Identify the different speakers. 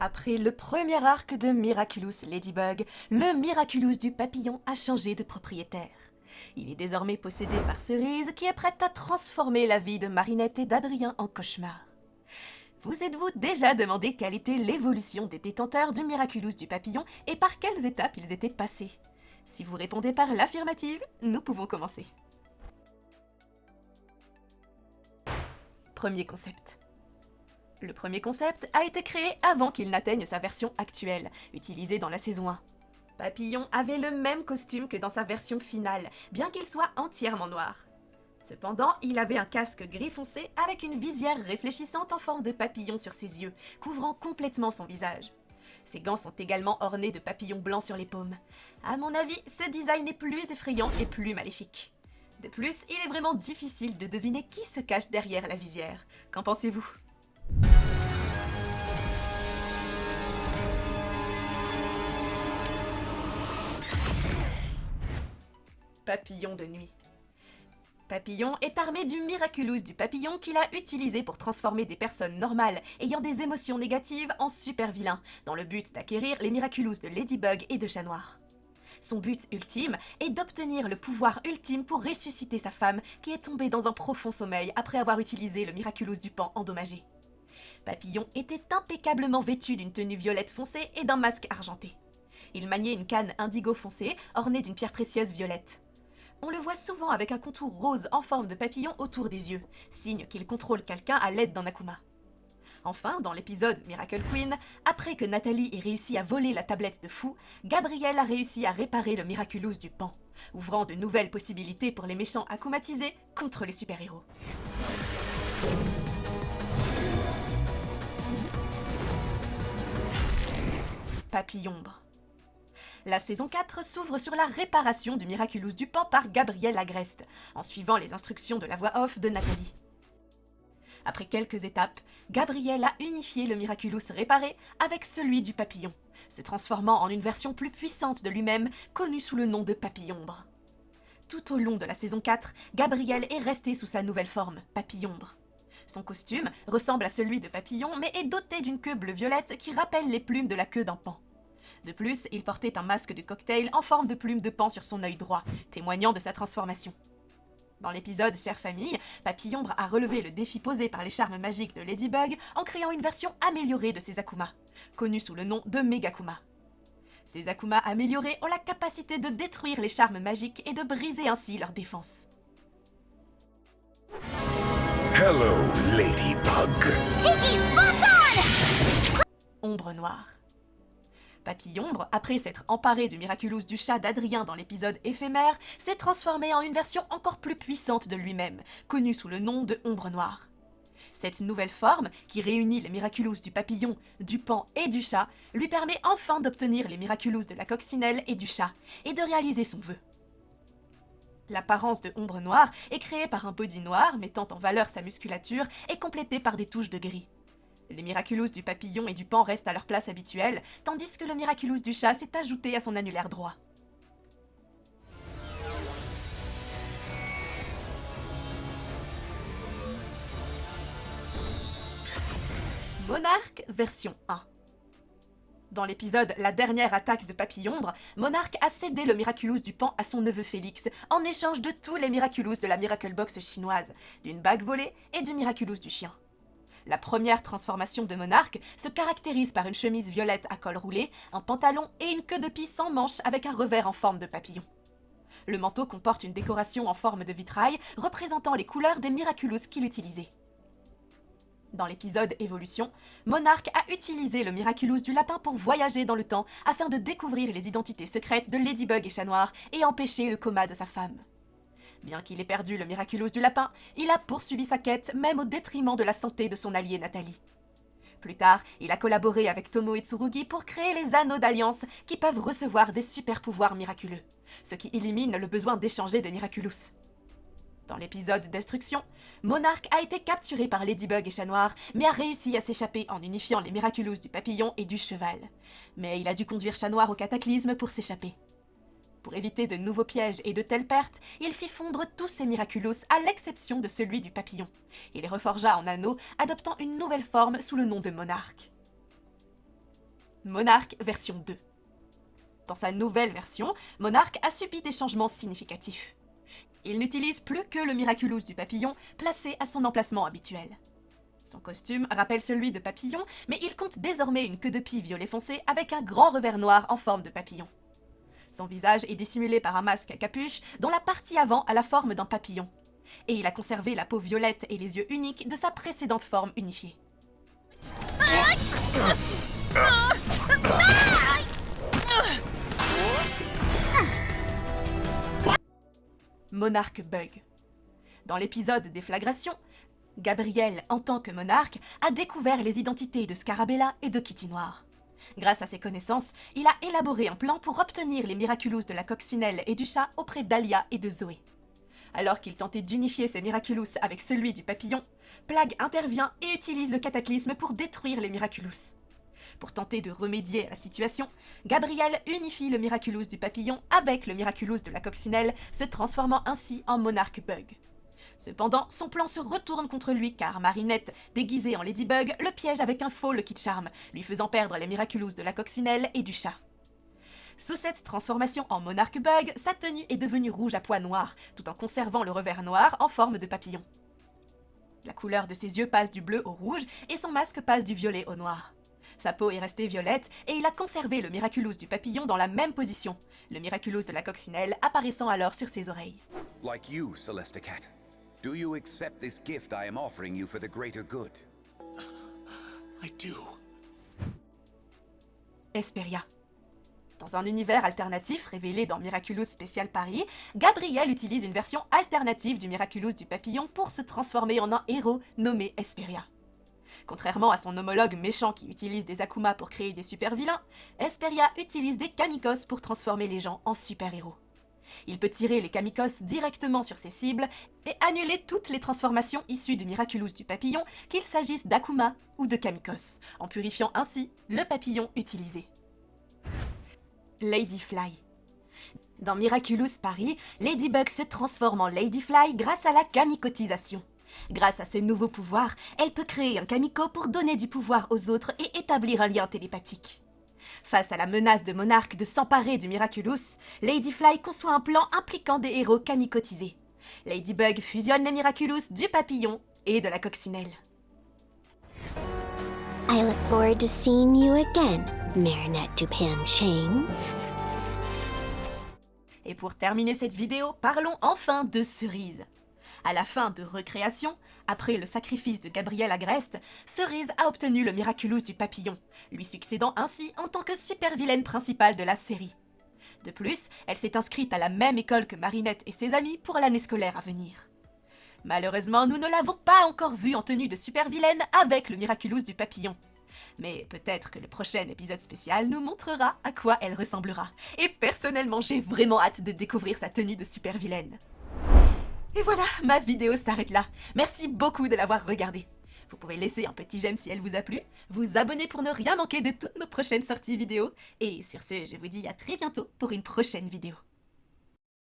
Speaker 1: Après le premier arc de Miraculous Ladybug, le Miraculous du papillon a changé de propriétaire. Il est désormais possédé par Cerise qui est prête à transformer la vie de Marinette et d'Adrien en cauchemar. Vous êtes-vous déjà demandé quelle était l'évolution des détenteurs du Miraculous du papillon et par quelles étapes ils étaient passés? Si vous répondez par l'affirmative, nous pouvons commencer. Premier concept. Le premier concept a été créé avant qu'il n'atteigne sa version actuelle, utilisée dans la saison 1. Papillon avait le même costume que dans sa version finale, bien qu'il soit entièrement noir. Cependant, il avait un casque gris foncé avec une visière réfléchissante en forme de papillon sur ses yeux, couvrant complètement son visage. Ses gants sont également ornés de papillons blancs sur les paumes. À mon avis, ce design est plus effrayant et plus maléfique. De plus, il est vraiment difficile de deviner qui se cache derrière la visière. Qu'en pensez-vous ? Papillon de nuit. Papillon est armé du Miraculous du papillon qu'il a utilisé pour transformer des personnes normales ayant des émotions négatives en super vilains, dans le but d'acquérir les Miraculous de Ladybug et de Chat Noir. Son but ultime est d'obtenir le pouvoir ultime pour ressusciter sa femme qui est tombée dans un profond sommeil après avoir utilisé le Miraculous du pan endommagé. Papillon était impeccablement vêtu d'une tenue violette foncée et d'un masque argenté. Il maniait une canne indigo foncée ornée d'une pierre précieuse violette. On le voit souvent avec un contour rose en forme de papillon autour des yeux, signe qu'il contrôle quelqu'un à l'aide d'un Akuma. Enfin, dans l'épisode Miracle Queen, après que Nathalie ait réussi à voler la tablette de Fou, Gabriel a réussi à réparer le Miraculous du pan, ouvrant de nouvelles possibilités pour les méchants akumatisés contre les super-héros. Papillombre. La saison 4 s'ouvre sur la réparation du Miraculous du pan par Gabriel Agreste, en suivant les instructions de la voix off de Nathalie. Après quelques étapes, Gabriel a unifié le Miraculous réparé avec celui du papillon, se transformant en une version plus puissante de lui-même, connue sous le nom de Papillombre. Tout au long de la saison 4, Gabriel est resté sous sa nouvelle forme, Papillombre. Son costume ressemble à celui de Papillon, mais est doté d'une queue bleu-violette qui rappelle les plumes de la queue d'un paon. De plus, il portait un masque de cocktail en forme de plume de paon sur son œil droit, témoignant de sa transformation. Dans l'épisode Chère Famille, Papillombre a relevé le défi posé par les charmes magiques de Ladybug en créant une version améliorée de ses Akuma, connue sous le nom de Megakuma. Ces Akuma améliorés ont la capacité de détruire les charmes magiques et de briser ainsi leur défense.
Speaker 2: Hello, Ladybug.
Speaker 3: Tiki, spot on!
Speaker 1: Ombre noire. Papillombre, après s'être emparé du Miraculous du chat d'Adrien dans l'épisode éphémère, s'est transformé en une version encore plus puissante de lui-même, connue sous le nom de Ombre Noire. Cette nouvelle forme, qui réunit les Miraculous du papillon, du pan et du chat, lui permet enfin d'obtenir les Miraculous de la coccinelle et du chat, et de réaliser son vœu. L'apparence de Ombre Noire est créée par un body noir mettant en valeur sa musculature et complétée par des touches de gris. Les Miraculous du papillon et du pan restent à leur place habituelle, tandis que le Miraculous du chat s'est ajouté à son annulaire droit. Monarque version 1. Dans l'épisode La dernière attaque de Papillombre, Monarque a cédé le Miraculous du pan à son neveu Félix en échange de tous les Miraculous de la Miracle Box chinoise, d'une bague volée et du Miraculous du chien. La première transformation de Monarque se caractérise par une chemise violette à col roulé, un pantalon et une queue de pie sans manches avec un revers en forme de papillon. Le manteau comporte une décoration en forme de vitrail représentant les couleurs des Miraculous qu'il utilisait. Dans l'épisode Évolution, Monarque a utilisé le Miraculous du lapin pour voyager dans le temps afin de découvrir les identités secrètes de Ladybug et Chat Noir et empêcher le coma de sa femme. Bien qu'il ait perdu le Miraculous du lapin, il a poursuivi sa quête même au détriment de la santé de son allié Nathalie. Plus tard, il a collaboré avec Tomo et Tsurugi pour créer les anneaux d'alliance qui peuvent recevoir des super pouvoirs miraculeux, ce qui élimine le besoin d'échanger des Miraculous. Dans l'épisode Destruction, Monarque a été capturé par Ladybug et Chat Noir, mais a réussi à s'échapper en unifiant les Miraculous du papillon et du cheval. Mais il a dû conduire Chat Noir au cataclysme pour s'échapper. Pour éviter de nouveaux pièges et de telles pertes, il fit fondre tous ses Miraculous à l'exception de celui du papillon. Il les reforgea en anneaux, adoptant une nouvelle forme sous le nom de Monarque. Monarch version 2. Dans sa nouvelle version, Monarch a subi des changements significatifs. Il n'utilise plus que le Miraculous du papillon, placé à son emplacement habituel. Son costume rappelle celui de papillon, mais il compte désormais une queue de pie violet foncé avec un grand revers noir en forme de papillon. Son visage est dissimulé par un masque à capuche dont la partie avant a la forme d'un papillon. Et il a conservé la peau violette et les yeux uniques de sa précédente forme unifiée. Monarch bug. Dans l'épisode Déflagration, Gabriel, en tant que monarque, a découvert les identités de Scarabella et de Kitty Noir. Grâce à ses connaissances, il a élaboré un plan pour obtenir les Miraculous de la coccinelle et du chat auprès d'Alia et de Zoé. Alors qu'il tentait d'unifier ces Miraculous avec celui du papillon, Plague intervient et utilise le cataclysme pour détruire les Miraculous. Pour tenter de remédier à la situation, Gabriel unifie le Miraculous du papillon avec le Miraculous de la coccinelle, se transformant ainsi en Monarch Bug. Cependant, son plan se retourne contre lui car Marinette, déguisée en Ladybug, le piège avec un faux Lucky Charm, lui faisant perdre les Miraculous de la coccinelle et du chat. Sous cette transformation en Monarch Bug, sa tenue est devenue rouge à pois noirs, tout en conservant le revers noir en forme de papillon. La couleur de ses yeux passe du bleu au rouge et son masque passe du violet au noir. Sa peau est restée violette et il a conservé le Miraculous du papillon dans la même position, le Miraculous de la coccinelle apparaissant alors sur ses oreilles.
Speaker 4: Like you, Celesticat. Do you accept this gift I am offering you for the greater good?
Speaker 2: I do.
Speaker 1: Hesperia. Dans un univers alternatif révélé dans Miraculous Spécial Paris, Gabriel utilise une version alternative du Miraculous du papillon pour se transformer en un héros nommé Hesperia. Contrairement à son homologue méchant qui utilise des Akuma pour créer des super-vilains, Hesperia utilise des Kamikos pour transformer les gens en super-héros. Il peut tirer les Kamikos directement sur ses cibles et annuler toutes les transformations issues du Miraculous du papillon, qu'il s'agisse d'Akuma ou de Kamikos, en purifiant ainsi le papillon utilisé. Ladyfly. Dans Miraculous Paris, Ladybug se transforme en Ladyfly grâce à la kamikotisation. Grâce à ce nouveau pouvoir, elle peut créer un kamiko pour donner du pouvoir aux autres et établir un lien télépathique. Face à la menace de Monarch de s'emparer du Miraculous, Ladyfly conçoit un plan impliquant des héros kamikotisés. Ladybug fusionne les Miraculous du papillon et de la coccinelle.
Speaker 3: I look forward to seeing you again, Marinette Dupin-Change.
Speaker 1: Et pour terminer cette vidéo, parlons enfin de Cerise. À la fin de Recréation, après le sacrifice de Gabriel Agreste, Cerise a obtenu le Miraculous du papillon, lui succédant ainsi en tant que super-vilaine principale de la série. De plus, elle s'est inscrite à la même école que Marinette et ses amis pour l'année scolaire à venir. Malheureusement, nous ne l'avons pas encore vue en tenue de super-vilaine avec le Miraculous du papillon. Mais peut-être que le prochain épisode spécial nous montrera à quoi elle ressemblera. Et personnellement, j'ai vraiment hâte de découvrir sa tenue de super-vilaine. Et voilà, ma vidéo s'arrête là. Merci beaucoup de l'avoir regardée. Vous pouvez laisser un petit j'aime si elle vous a plu, vous abonner pour ne rien manquer de toutes nos prochaines sorties vidéo. Et sur ce, je vous dis à très bientôt pour une prochaine vidéo.